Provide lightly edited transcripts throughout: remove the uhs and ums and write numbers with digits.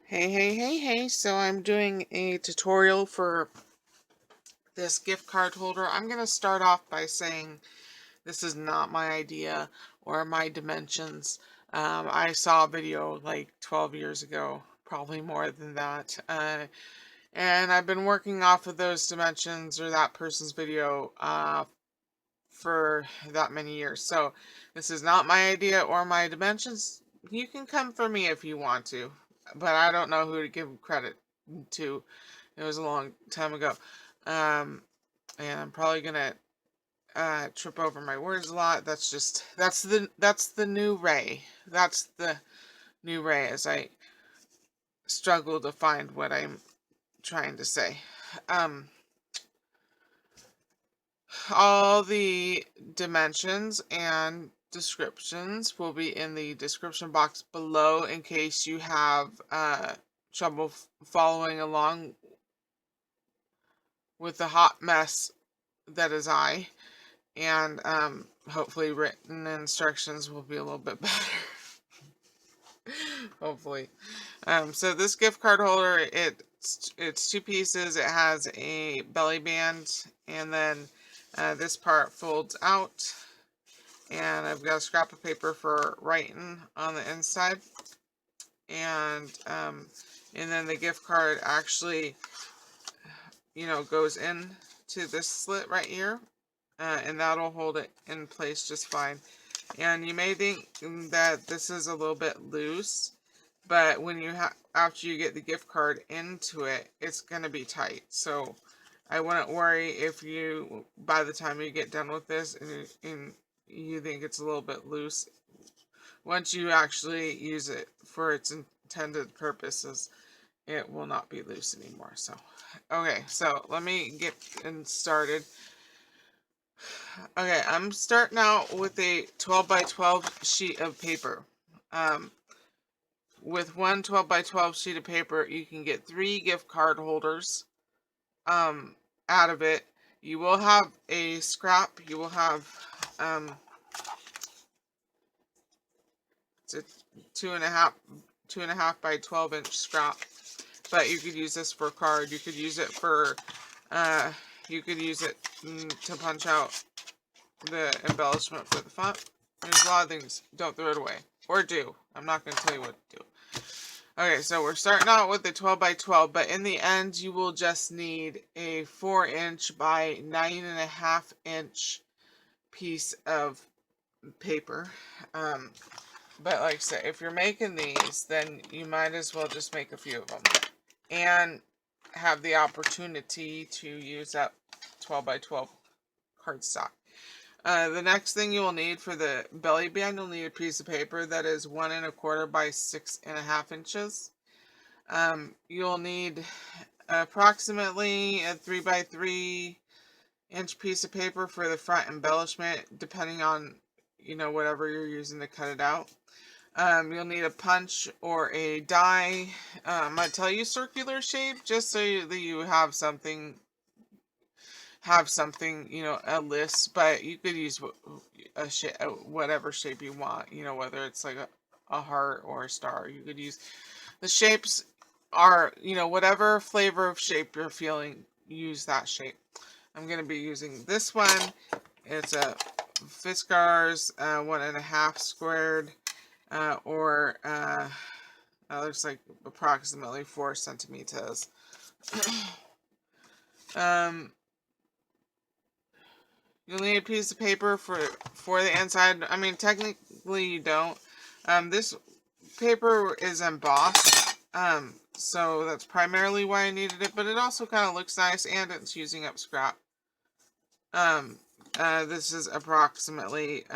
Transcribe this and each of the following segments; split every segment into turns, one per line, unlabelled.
Hey, so I'm doing a tutorial for this gift card holder. I'm going to start off by saying this is not my idea or my dimensions. I saw a video like 12 years ago, probably more than that. And I've been working off of those dimensions or that person's video for that many years. So this is not my idea or my dimensions. You can come for me if you want to, but I don't know who to give credit to. It was a long time ago. Um, and I'm probably gonna trip over my words a lot. That's the new Ray. That's the new Ray as I struggle to find what I'm trying to say. Um, all the dimensions and descriptions will be in the description box below in case you have trouble following along with the hot mess that is I. And hopefully written instructions will be a little bit better. Hopefully. So this gift card holder, it's two pieces. It has a belly band, and then this part folds out, and I've got a scrap of paper for writing on the inside, and then the gift card actually, goes in to this slit right here. And that'll hold it in place just fine. And you may think that this is a little bit loose, but when after you get the gift card into it, it's going to be tight. So I wouldn't worry if by the time you get done with this and you think it's a little bit loose. Once you actually use it for its intended purposes, it will not be loose anymore. So, okay, so let me get started. Okay, I'm starting out with a 12 by 12 sheet of paper. With one 12 by 12 sheet of paper, you can get 3 gift card holders out of it. You will have a scrap. You will have it's a 2.5 by 12-inch scrap. But you could use this for a card. You could use it for to punch out the embellishment for the font. There's a lot of things. Don't throw it away. Or do. I'm not going to tell you what to do. Okay, so we're starting out with the 12 by 12, but in the end, you will just need a 4-inch by 9.5-inch piece of paper. But like I said, if you're making these, then you might as well just make a few of them. And have the opportunity to use that 12 by 12 cardstock. The next thing you will need for the belly band, you'll need a piece of paper that is 1 1/4 by 6.5 inches. You'll need approximately a 3 by 3 inch piece of paper for the front embellishment, depending on, whatever you're using to cut it out. You'll need a punch or a die. I might tell you circular shape, just so that you have something, a list, but you could use whatever shape you want, whether it's like a heart or a star. You could use the shapes are, whatever flavor of shape you're feeling, use that shape. I'm going to be using this one. It's a Fiskars 1.5 squared, or that looks like approximately 4 centimeters. You'll need a piece of paper for the inside. I mean, technically you don't. This paper is embossed, so that's primarily why I needed it, but it also kind of looks nice, and it's using up scrap. This is approximately,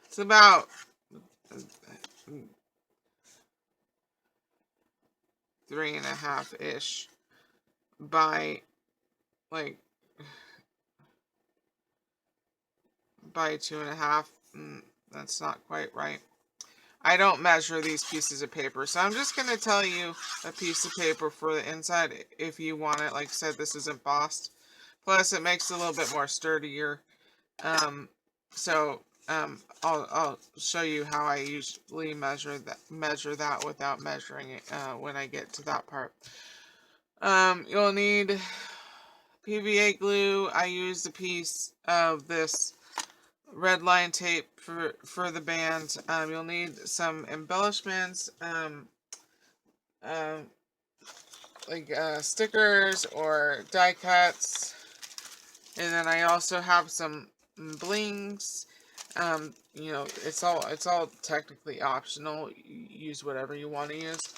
it's about 3.5-ish by, by 2.5. That's not quite right. I don't measure these pieces of paper, so I'm just going to tell you a piece of paper for the inside if you want it. Like I said, this is embossed. Plus, it makes it a little bit more sturdier. So I'll show you how I usually measure that without measuring it when I get to that part. You'll need PVA glue. I used a piece of this red line tape for the band. You'll need some embellishments, like stickers or die cuts, and then I also have some blings. You know, it's all technically optional. Use whatever you want to use,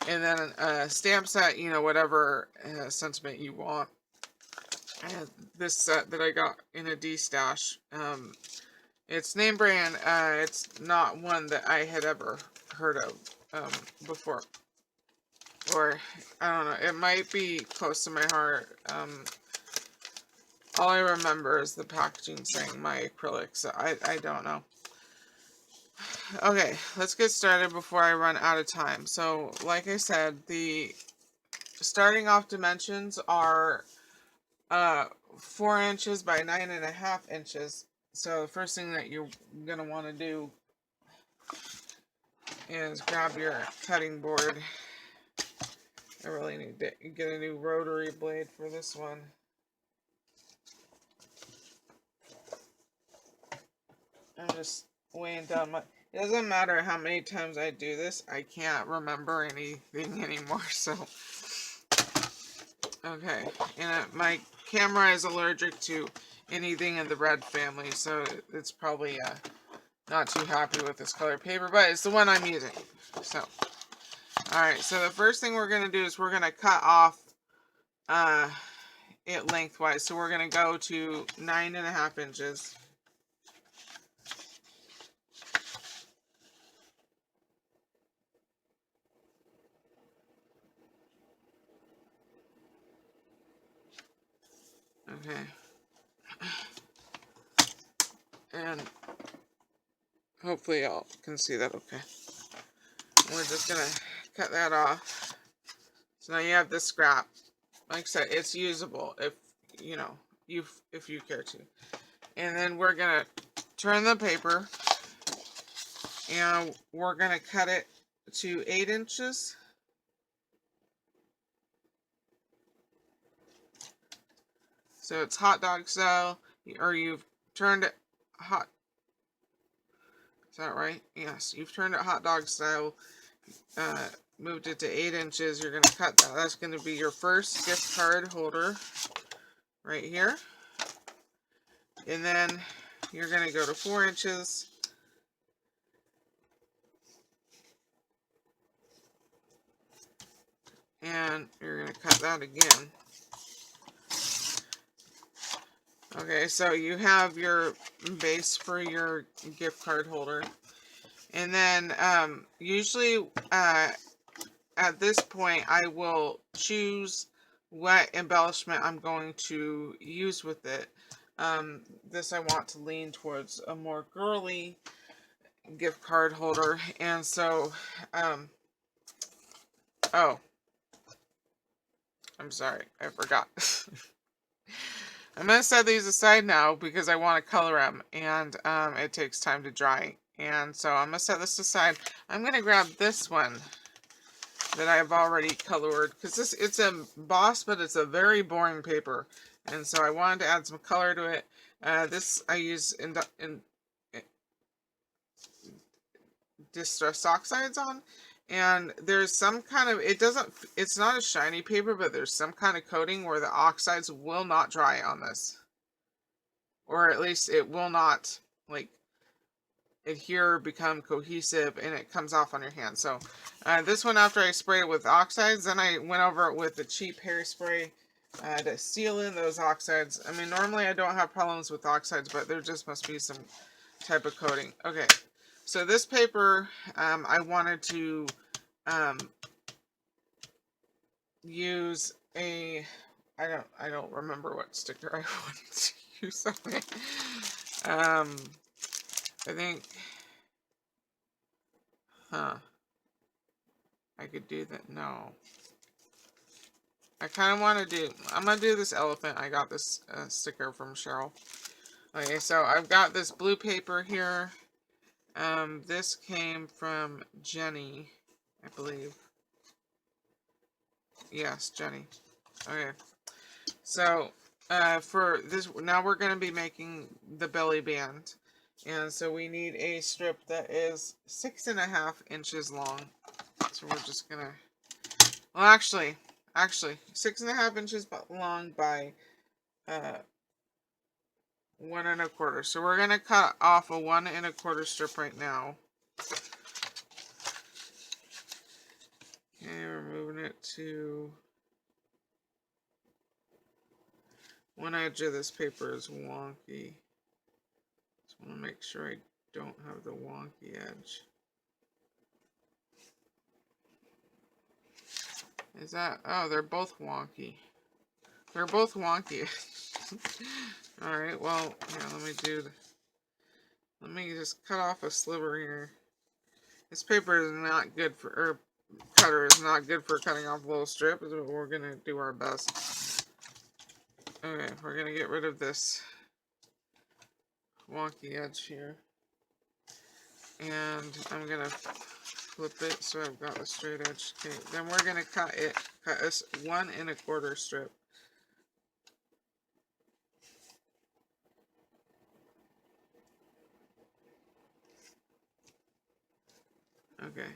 and then a stamp set. You know, whatever sentiment you want. And this set that I got in a D-stash. It's name brand. It's not one that I had ever heard of before. Or, I don't know, it might be close to my heart. All I remember is the packaging saying my acrylic, so I don't know. Okay, let's get started before I run out of time. So, like I said, the starting off dimensions are 4 inches by 9.5 inches. So the first thing that you're going to want to do is grab your cutting board. I really need to get a new rotary blade for this one. I'm just weighing down my... It doesn't matter how many times I do this, I can't remember anything anymore, so... Okay, and my camera is allergic to anything in the red family, so it's probably not too happy with this color paper, but it's the one I'm using. So, alright, so the first thing we're going to do is we're going to cut off it lengthwise. So we're going to go to 9.5 inches. Okay. And hopefully y'all can see that okay. We're just going to cut that off. So now you have this scrap. Like I said, it's usable if, you know, if you care to. And then we're going to turn the paper and we're going to cut it to 8 inches. So it's hot dog style, or you've turned it hot. Is that right? Yes, you've turned it hot dog style. Moved it to 8 inches. You're going to cut that. That's going to be your first gift card holder right here. And then you're going to go to 4 inches. And you're going to cut that again. Okay, so you have your base for your gift card holder. And then usually at this point I will choose what embellishment I'm going to use with it. This I want to lean towards a more girly gift card holder. And so, oh, I'm sorry, I forgot. I'm going to set these aside now because I want to color them, and it takes time to dry. And so I'm going to set this aside. I'm going to grab this one that I've already colored, because it's a embossed, but it's a very boring paper. And so I wanted to add some color to it. This I use in Distress Oxides on. And there's some kind of, it's not a shiny paper, but there's some kind of coating where the oxides will not dry on this. Or at least it will not, like, adhere, become cohesive, and it comes off on your hand. So this one, after I sprayed it with oxides, then I went over it with the cheap hairspray to seal in those oxides. I mean, normally I don't have problems with oxides, but there just must be some type of coating. Okay. So this paper, I wanted to use a, I don't remember what sticker I wanted to use on it. I think, I could do that. No. I kind of want to do, I'm going to do this elephant. I got this sticker from Cheryl. Okay, so I've got this blue paper here. This came from Jenny, I believe. Yes, Jenny. Okay, so for this, now we're going to be making the belly band. And so we need a strip that is 6.5 inches long. So we're just going to, well, actually, 6.5 inches long by 1 1/4. So we're going to cut off a 1 1/4 strip right now. Okay, we're moving it to one edge of this paper is wonky. Just want to make sure I don't have the wonky edge. Is that, oh, they're both wonky. They're both wonky. Alright, well, yeah, let me just cut off a sliver here. This paper is not good for, or cutter is not good for cutting off little strips, but we're going to do our best. Okay, we're going to get rid of this wonky edge here. And I'm going to flip it so I've got the straight edge. Okay, then we're going to cut this 1 1/4 strip. Okay.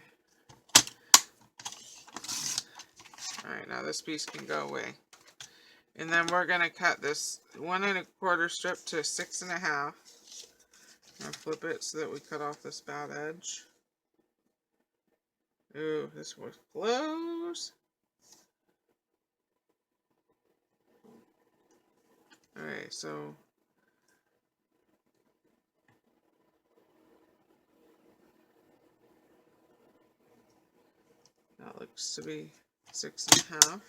Alright, now this piece can go away. And then we're going to cut this 1 1/4 strip to 6.5. And flip it so that we cut off this bad edge. Ooh, this was close. Alright, so that looks to be 6.5.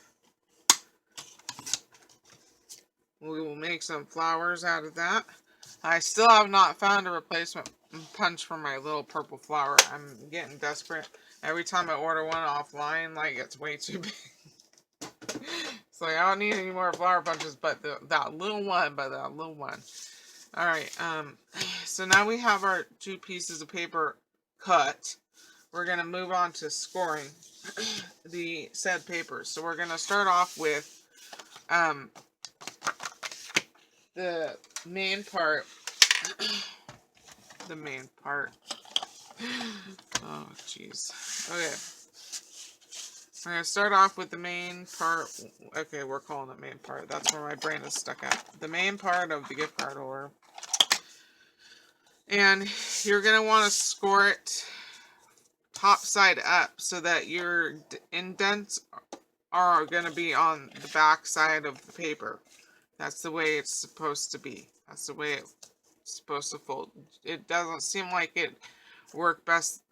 We will make some flowers out of that. I still have not found a replacement punch for my little purple flower. I'm getting desperate. Every time I order one offline, like, it's way too big. So I don't need any more flower punches, but that little one, Alright, so now we have our 2 pieces of paper cut. We're going to move on to scoring the said papers. So we're going to start off with the main part. The main part. Oh, jeez. Okay. We're going to start off with the main part. Okay, we're calling it main part. That's where my brain is stuck at. The main part of the gift card holder. And you're going to want to score it top side up so that your indents are going to be on the back side of the paper. That's the way it's supposed to be. That's the way it's supposed to fold. It doesn't seem like it worked best.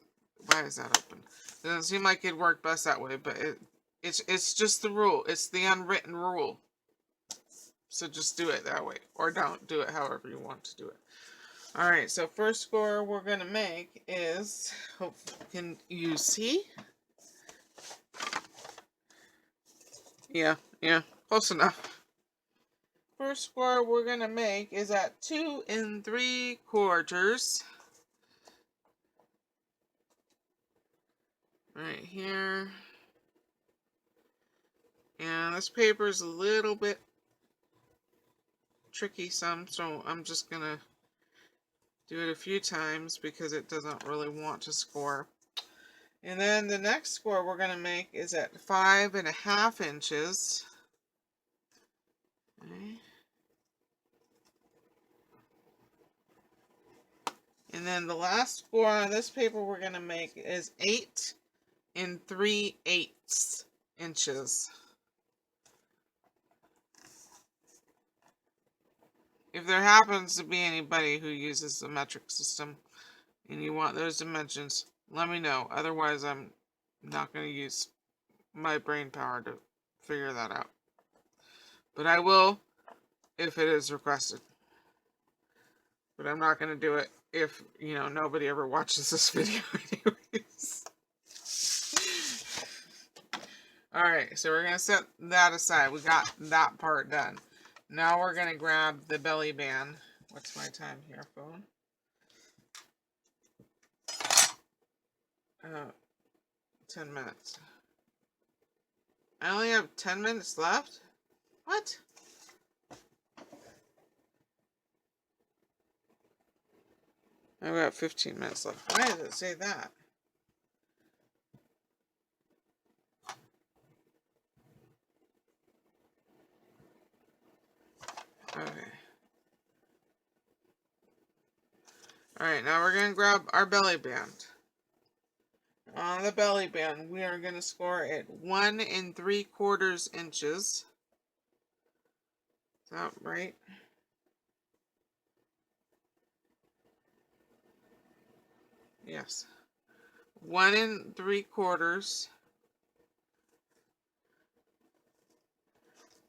Why is that open? It doesn't seem like it worked best that way, but it's just the rule. It's the unwritten rule. So just do it that way. Or don't do it however you want to do it. Alright, so first score we're going to make is, can you see? Yeah, close enough. First score we're going to make is at 2 3/4. Right here. And this paper is a little bit tricky so I'm just going to do it a few times because it doesn't really want to score. And then the next score we're going to make is at 5.5 inches. Okay. And then the last score on this paper we're going to make is 8 3/8 inches. If there happens to be anybody who uses the metric system and you want those dimensions, let me know. Otherwise, I'm not going to use my brain power to figure that out. But I will if it is requested. But I'm not going to do it if, nobody ever watches this video anyways. Alright, so we're going to set that aside. We got that part done. Now we're going to grab the belly band. What's my time here, phone? 10 minutes. I only have 10 minutes left? What? I've got 15 minutes left. Why did it say that? Okay. Alright, now we're going to grab our belly band. On the belly band, we are going to score at 1 3/4 inches. Is that right? Yes. 1 3/4.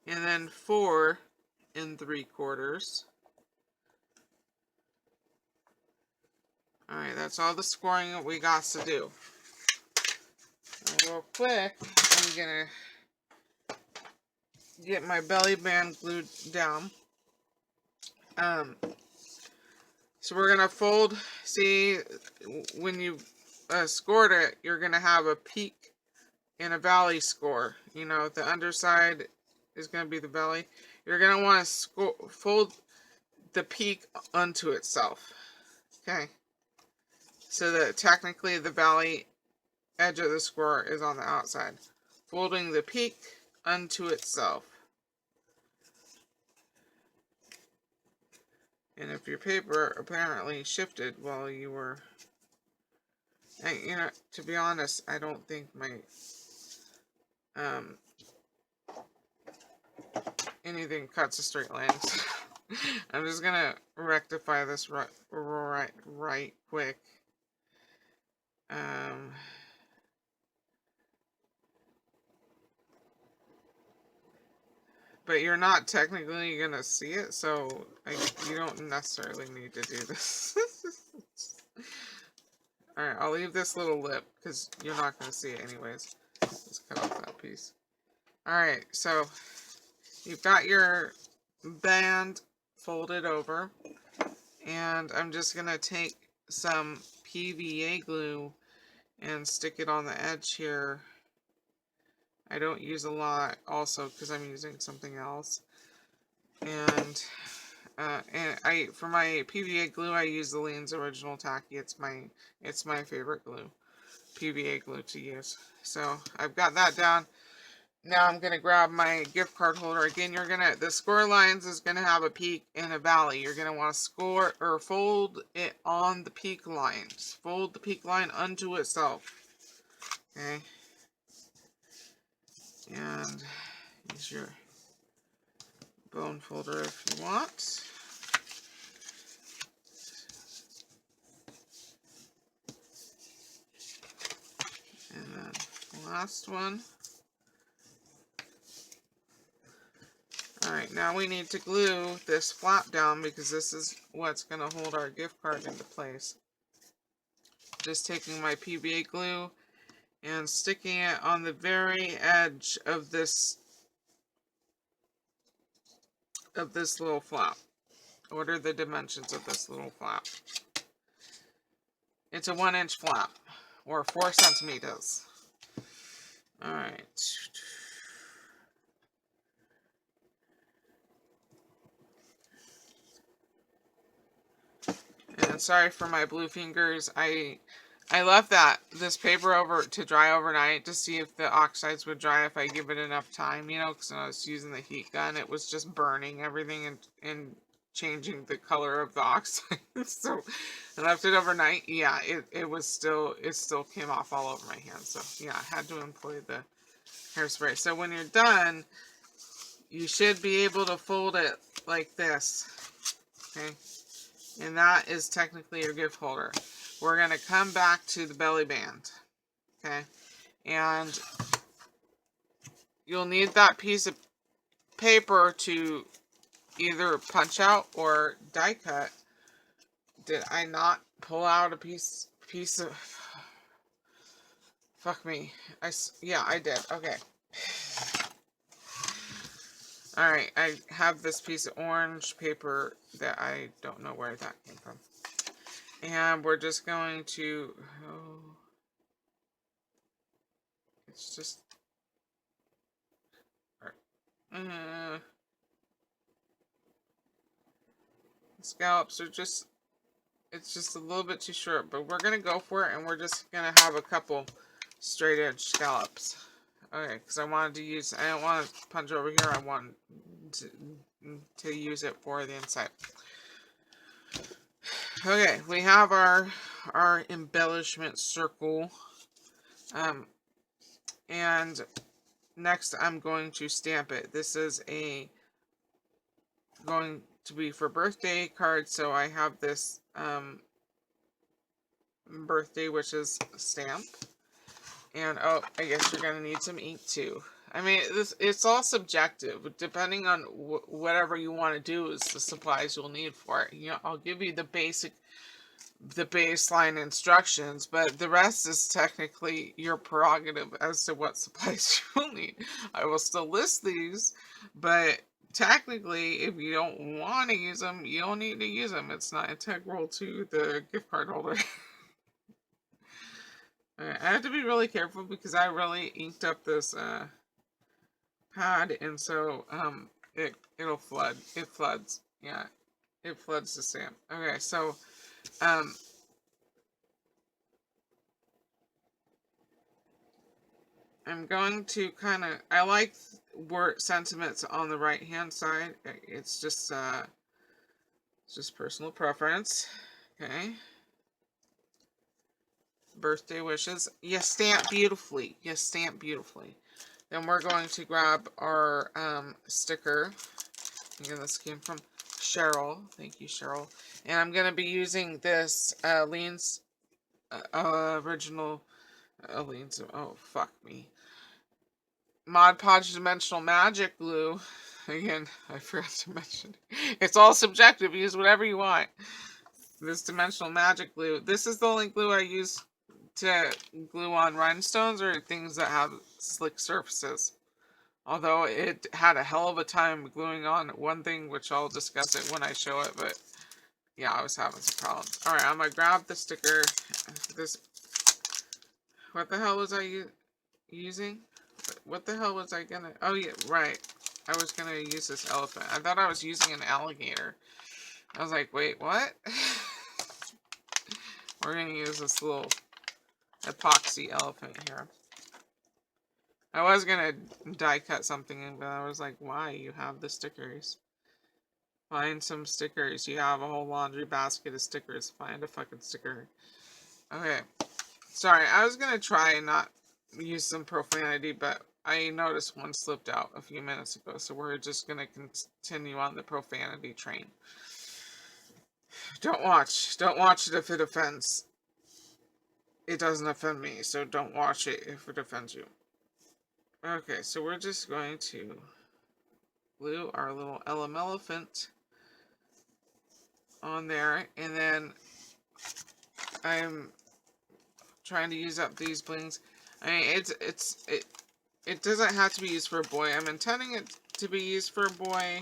And then 4 3/4. Alright, that's all the scoring that we got to do. Now, real quick, I'm going to get my belly band glued down. So we're going to fold, see, when you scored it, you're going to have a peak and a valley score. You know, the underside is going to be the belly. You're going to want to fold the peak onto itself. Okay. So that technically the valley edge of the square is on the outside. Folding the peak unto itself. And if your paper apparently shifted while you were, you know, to be honest, I don't think my, anything cuts a straight line. I'm just going to rectify this right quick. But you're not technically going to see it, so you don't necessarily need to do this. Alright, I'll leave this little lip, because you're not going to see it anyways. Let's cut off that piece. Alright, so you've got your band folded over, and I'm just going to take some PVA glue and stick it on the edge here. I don't use a lot also because I'm using something else. And for my PVA glue, I use the Lean's Original Tacky. It's my favorite glue, PVA glue to use. So I've got that down. Now I'm gonna grab my gift card holder. Again, the score lines is gonna have a peak and a valley. You're gonna want to score or fold it on the peak lines. Fold the peak line unto itself. Okay. And use your bone folder if you want. And then the last one. Alright, now we need to glue this flap down because this is what's going to hold our gift card into place. Just taking my PVA glue and sticking it on the very edge of this little flap. What are the dimensions of this little flap? It's a 1-inch flap, or 4 centimeters. Alright. And sorry for my blue fingers. I left this paper over to dry overnight to see if the oxides would dry if I give it enough time, you know, because when I was using the heat gun, it was just burning everything and changing the color of the oxide. So I left it overnight. Yeah, it still came off all over my hands. So yeah, I had to employ the hairspray. So when you're done, you should be able to fold it like this. Okay. And that is technically your gift holder. We're going to come back to the belly band. Okay. And you'll need that piece of paper to either punch out or die cut. Did I not pull out a piece of... Fuck me. Yeah, I did. Okay. Alright, I have this piece of orange paper that I don't know where that came from. And we're just going to... Oh, it's just... scallops are just... It's just a little bit too short, but we're going to go for it, and we're just going to have a couple straight edge scallops. Okay, because I wanted to use... I don't want to punch over here. I want to use it for the inside. Okay, we have our embellishment circle. And next I'm going to stamp it. This is going to be for birthday card, so I have this birthday wishes stamp. And oh, I guess you're gonna need some ink too. I mean, it's all subjective, depending on whatever you want to do is the supplies you'll need for it. You know, I'll give you the baseline instructions, but the rest is technically your prerogative as to what supplies you'll need. I will still list these, but technically, if you don't want to use them, you don't need to use them. It's not integral to the gift card holder. I have to be really careful because I really inked up this pad, and so it'll flood. It floods. Yeah, it floods the stamp. Okay, so I'm going to kind of... I like word sentiments on the right hand side. It's just personal preference. Okay. Birthday wishes. You stamp beautifully. You stamp beautifully. Then we're going to grab our sticker. Again, this came from Cheryl. Thank you, Cheryl. And I'm going to be using this Lean's original... Lean's... Oh, fuck me. Mod Podge Dimensional Magic Glue. Again, I forgot to mention. It's all subjective. Use whatever you want. This Dimensional Magic Glue. This is the only glue I use to glue on rhinestones or things that have slick surfaces. Although it had a hell of a time gluing on one thing, which I'll discuss it when I show it. But yeah, I was having some problems. Alright, I'm going to grab the sticker. This... What the hell was I using? What the hell was I gonna... Oh, yeah, right. I was gonna use this elephant. I thought I was using an alligator. I was like, wait, what? We're gonna use this little epoxy elephant here. I was gonna die cut something, but I was like, why? You have the stickers. Find some stickers. You have a whole laundry basket of stickers. Find a fucking sticker. Okay. Sorry, I was gonna try and not use some profanity, but I noticed one slipped out a few minutes ago, so we're just gonna continue on the profanity train. Don't watch it if it offends. It doesn't offend me, so don't watch it if it offends you. Okay, so we're just going to glue our little elephant on there, and then I'm trying to use up these blings. I mean, it doesn't have to be used for a boy. I'm intending it to be used for a boy.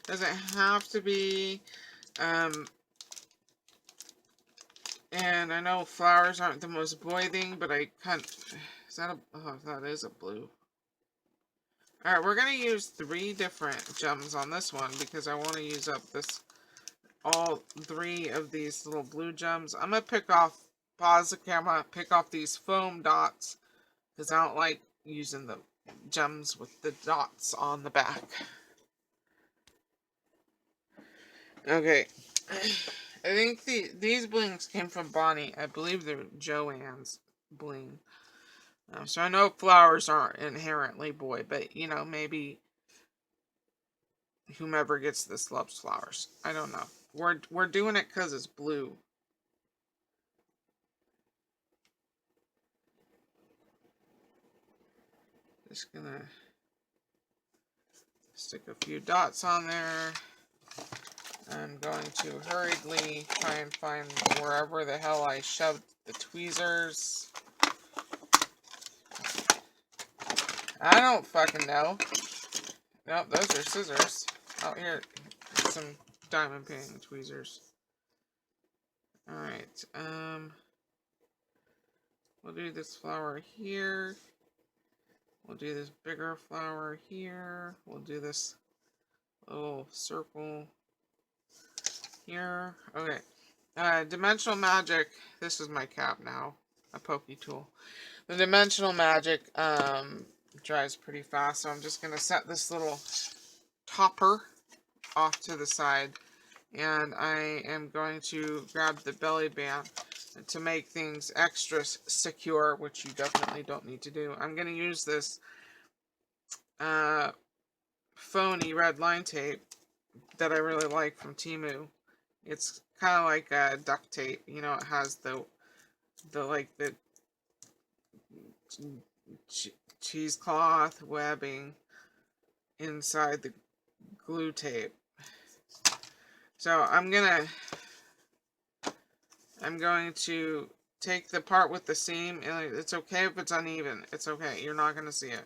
Doesn't have to be. And I know flowers aren't the most boy thing, but I can't... Is that a... Oh, that is a blue. Alright, we're going to use 3 different gems on this one because I want to use up all 3 of these little blue gems. I'm going to pause the camera, pick off these foam dots because I don't like using the gems with the dots on the back. Okay. I think these blings came from Bonnie. I believe they're Joanne's bling. So I know flowers aren't inherently boy, but, you know, maybe whomever gets this loves flowers. I don't know. We're doing it because it's blue. Just gonna stick a few dots on there. I'm going to hurriedly try and find wherever the hell I shoved the tweezers. I don't fucking know. Nope, those are scissors. Oh, here, some diamond painting tweezers. Alright, we'll do this flower here. We'll do this bigger flower here. We'll do this little circle here. Okay. Dimensional magic. This is my cap now. A pokey tool. The dimensional magic dries pretty fast, so I'm just going to set this little topper off to the side. And I am going to grab the belly band to make things extra secure, which you definitely don't need to do. I'm going to use this phony red line tape that I really like from Temu. It's kind of like duct tape. You know, it has the cheesecloth webbing inside the glue tape. So I'm going to take the part with the seam, and it's okay if it's uneven. It's okay. You're not going to see it.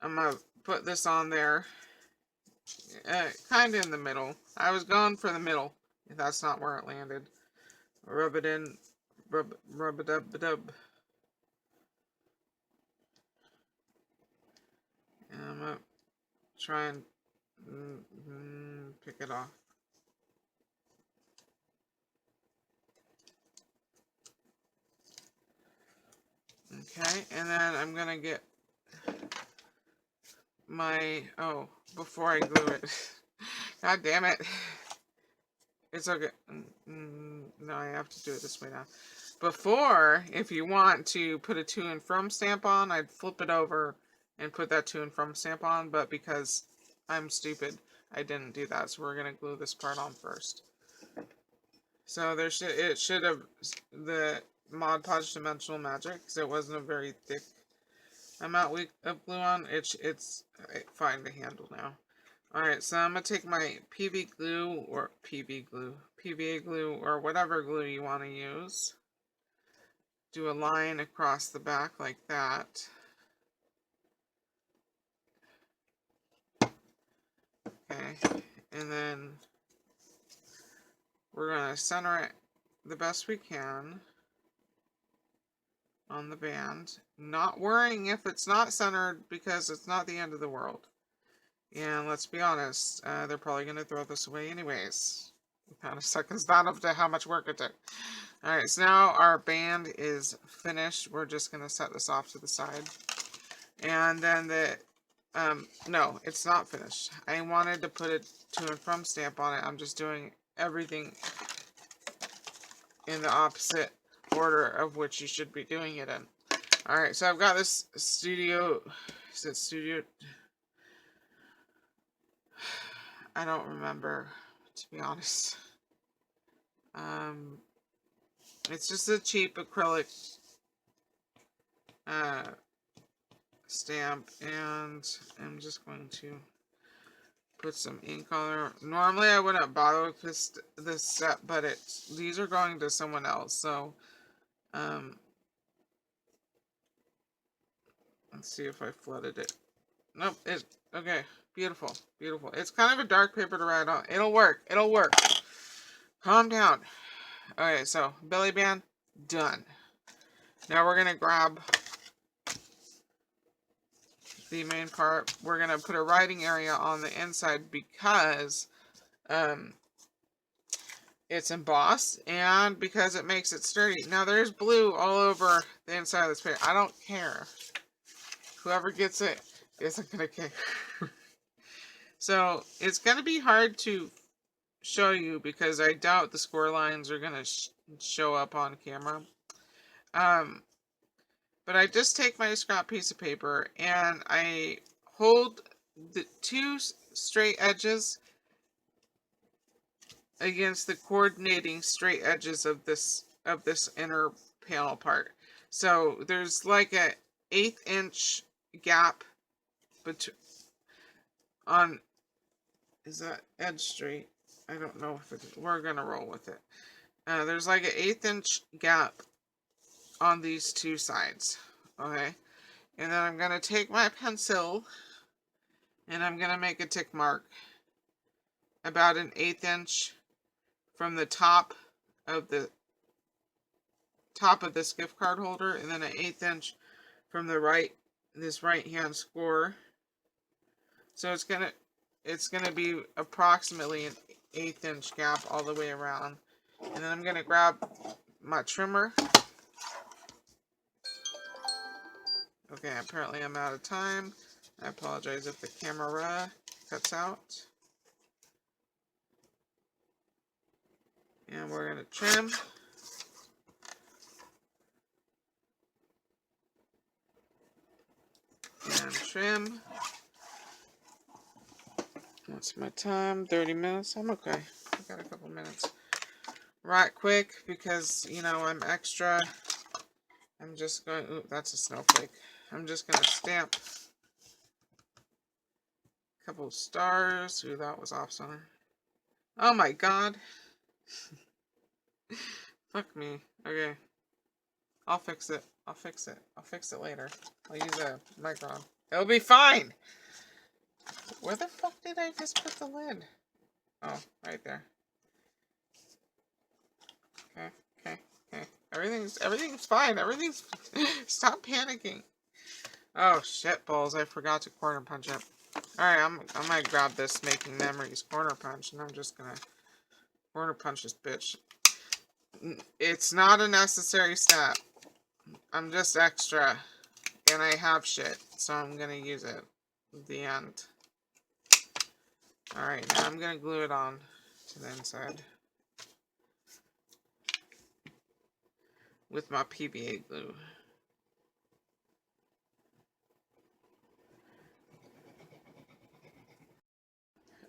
I'm going to put this on there, kind of in the middle. I was going for the middle. That's not where it landed. Rub it in. Rub-a-dub-a-dub. And I'm going to try and pick it off. Okay, and then I'm going to get my, before I glue it. God damn it. It's okay. No, I have to do it this way now. Before, if you want to put a to and from stamp on, I'd flip it over and put that to and from stamp on, but because I'm stupid, I didn't do that. So we're going to glue this part on first. So it should have the Mod Podge Dimensional Magic, because it wasn't a very thick amount of glue on. It's fine to handle now. Alright, so I'm going to take my PVA glue, or whatever glue you want to use. Do a line across the back like that. Okay, and then we're going to center it the best we can on the band. Not worrying if it's not centered, because it's not the end of the world. And let's be honest, they're probably going to throw this away anyways. It kind of seconds that up to how much work it took. Alright, so now our band is finished. We're just going to set this off to the side. And then no, it's not finished. I wanted to put a to and from stamp on it. I'm just doing everything in the opposite order of which you should be doing it in. Alright, so I've got this studio, is it studio? I don't remember, to be honest. It's just a cheap acrylic stamp, and I'm just going to put some ink on there. Normally I wouldn't bother with this step, but these are going to someone else, so let's see if I flooded it. Nope, okay. Beautiful, beautiful. It's kind of a dark paper to write on. It'll work. It'll work. Calm down. Okay, so belly band done. Now we're gonna grab the main part. We're gonna put a writing area on the inside because it's embossed and because it makes it sturdy. Now there's blue all over the inside of this paper. I don't care. Whoever gets it isn't gonna care. So it's going to be hard to show you because I doubt the score lines are going to show up on camera. But I just take my scrap piece of paper and I hold the two straight edges against the coordinating straight edges of this inner panel part. So there's like an 1/8 inch gap on. Is that edge straight? I don't know if it, we're gonna roll with it. There's like an 1/8 inch gap on these two sides. Okay, and then I'm gonna take my pencil And I'm going to make a tick mark about an 1/8 inch from the top of this gift card holder, and then an 1/8 inch from the this right hand score. So it's gonna be approximately an 1/8 inch gap all the way around. And then I'm gonna grab my trimmer. Okay, apparently I'm out of time. I apologize if the camera cuts out. And we're gonna trim. And trim. What's my time? 30 minutes. I'm okay. I got a couple minutes. Right quick, because, you know, I'm extra. I'm just going, ooh, that's a snowflake. I'm just going to stamp a couple of stars. Ooh, that was off center. Oh my god. Fuck me. Okay. I'll fix it. I'll fix it. I'll fix it later. I'll use a micron. It'll be fine. Where the fuck did I just put the lid? Oh, right there. Okay, okay, okay. Everything's fine. Everything's stop panicking. Oh shit balls, I forgot to corner punch it. Alright, I'm gonna grab this Making Memories corner punch, and I'm just gonna corner punch this bitch. It's not a necessary step. I'm just extra. And I have shit, so I'm gonna use it at the end. Alright, now I'm gonna glue it on to the inside with my PVA glue.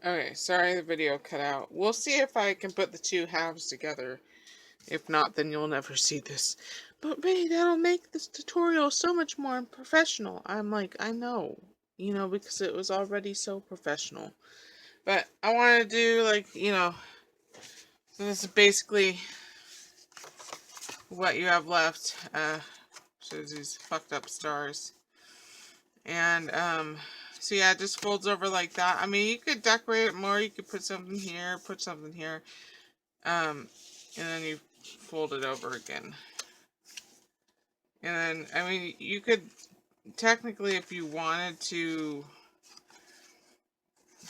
Okay, sorry the video cut out. We'll see if I can put the two halves together. If not, then you'll never see this. But Ray, that'll make this tutorial so much more professional. I'm like, I know. You know, because it was already so professional. But I want to do, like, you know, so this is basically what you have left. Shows these fucked up stars. And, so yeah, it just folds over like that. I mean, you could decorate it more. You could put something here, put something here. And then you fold it over again. And then, I mean, you could, technically, if you wanted to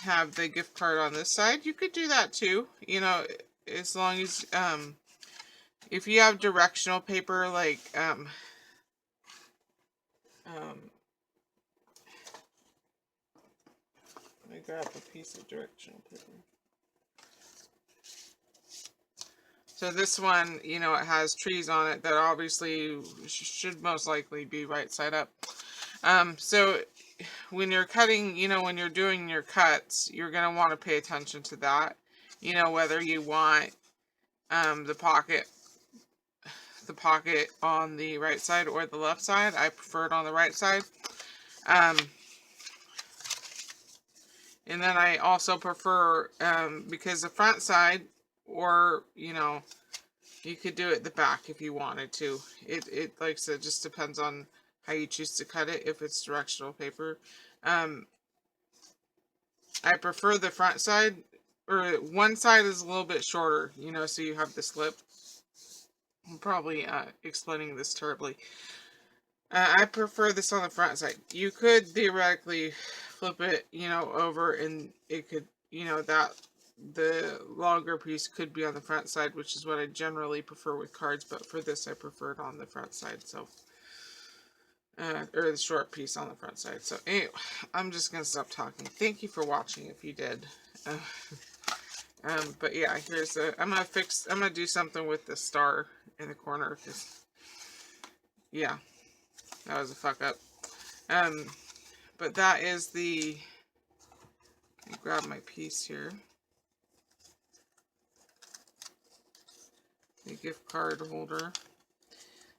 have the gift card on this side, you could do that too. You know, as long as, if you have directional paper, like, let me grab a piece of directional paper. So this one, you know, it has trees on it that obviously should most likely be right side up. So when you're cutting, you know, when you're doing your cuts, you're going to want to pay attention to that. You know, whether you want the pocket on the right side or the left side. I prefer it on the right side. And then I also prefer, because the front side, or, you know, you could do it the back if you wanted to. It like I said, just depends on how you choose to cut it, if it's directional paper. I prefer the front side, or one side is a little bit shorter, you know, so you have the slip. I'm probably explaining this terribly. I prefer this on the front side. You could theoretically flip it, you know, over, and it could, you know, that the longer piece could be on the front side, which is what I generally prefer with cards, but for this I prefer it on the front side, so, or the short piece on the front side. So anyway, I'm just going to stop talking. Thank you for watching if you did. But yeah, here's I'm going to do something with the star in the corner, because, yeah, that was a fuck up. But that is the, let me grab my piece here. The gift card holder.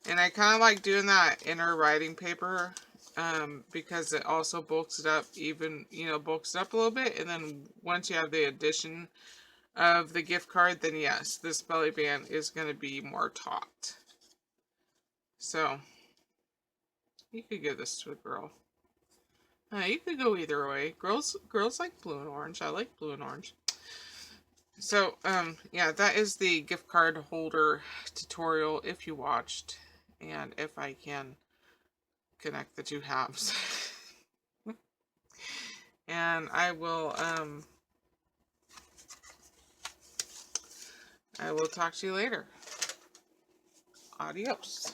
And I kind of like doing that inner writing paper, because it also bulks it up even, you know, bulks it up a little bit. And then once you have the addition of the gift card, then yes, this belly band is going to be more taut. So, you could give this to a girl. You could go either way. Girls like blue and orange. I like blue and orange. So, yeah, that is the gift card holder tutorial if you watched, and if I can connect the two halves. And I will talk to you later. Adios.